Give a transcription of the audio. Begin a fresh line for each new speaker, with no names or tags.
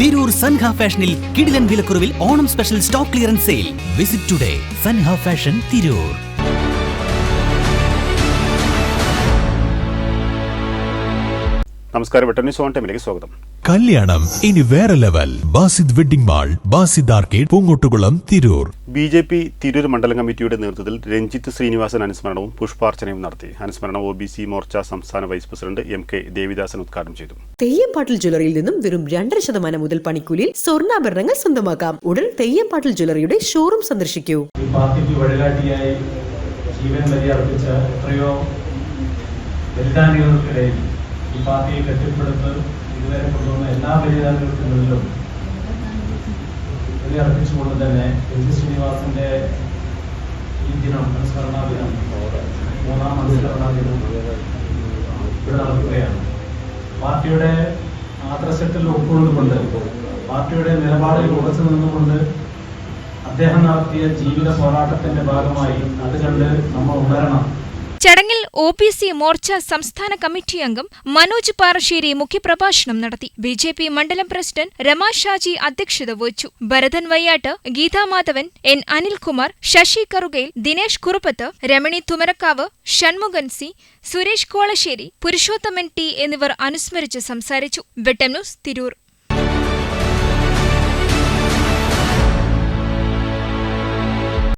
തിരൂർ സൻഹ ഫാഷനിൽ കിടിലൻ വിലക്കുറവിൽ Onam special stock clearance sale. Visit today Sanha fashion Tirur.
നമസ്കാരം, വെട്ടന്യൂസ് ഓൺ ടൈമിലേക്ക് സ്വാഗതം.
കല്യാണം ഇനി വേറെ level. Basid wedding mall, Basid arcade, Poongottukulam, Tirur.
BJP Tirur മണ്ഡലം കമ്മിറ്റിയുടെ നേതൃത്വത്തിൽ രഞ്ജിത്ത് ശ്രീനിവാസൻ അനുസ്മരണവും പുഷ്പാർച്ചനയും നടത്തി. അനുസ്മരണം OBC മോർച്ച സംസ്ഥാന വൈസ് പ്രസിഡന്റ് MK ദേവിദാസൻ ഉദ്ഘാടനം ചെയ്തു.
തെയ്യംപാട്ടിൽ ജ്വല്ലറിയിൽ നിന്നും വെറും 2% മുതൽ പണിക്കൂലിയിൽ സ്വർണ്ണാഭരണങ്ങൾ സ്വന്തമാക്കാം. ഉടൻ തെയ്യംപാട്ടിൽ ജ്വല്ലറിയുടെ ഷോറൂം സന്ദർശിക്കൂ.
ഈ പാർട്ടിക്ക് വഴികാട്ടിയായി ജീവൻ ബലിയർപ്പിച്ച എത്രയോ ബലിദാനികൾക്കിടയിൽ ഈ പാർട്ടിയെ കെട്ടിപ്പടുത്ത് ഇതുവരെ കൊണ്ടുവന്ന എല്ലാ ബലിദാനികൾക്കുള്ളിലും ബലിയർപ്പിച്ചുകൊണ്ട് തന്നെ രഞ്ജിത്ത് ശ്രീനിവാസന്റെ ഈ ദിനം, അനുസ്മരണാ ദിനം, 3ാം അനുസ്മരണാ ദിനം ഇവിടെ നടക്കുകയാണ്. പാർട്ടിയുടെ ആദർശത്തിൽ ഉൾക്കൊണ്ടുകൊണ്ട്, പാർട്ടിയുടെ നിലപാടിൽ ഉറച്ചു നിന്നുകൊണ്ട് അദ്ദേഹം നടത്തിയ ജീവിത പോരാട്ടത്തിന്റെ ഭാഗമായി അത് കണ്ട് നമ്മൾ ഉണരണം.
ചടങ്ങിൽ OBC മോർച്ച സംസ്ഥാന കമ്മിറ്റി അംഗം മനോജ് പാറശ്ശേരി മുഖ്യപ്രഭാഷണം നടത്തി. BJP മണ്ഡലം പ്രസിഡന്റ് രമാ ഷാജി അധ്യക്ഷത വഹിച്ചു. Bharathan Vayyattu, ഗീതാമാധവൻ, N Anilkumar, Sasi Karukayil, Dinesh Kuruppath, Ramani Thumarakkavu, Shanmughan C, Suresh Kolassery, Purushothaman T എന്നിവർ അനുസ്മരിച്ച് സംസാരിച്ചു. വെട്ടം ന്യൂസ്, തിരൂർ.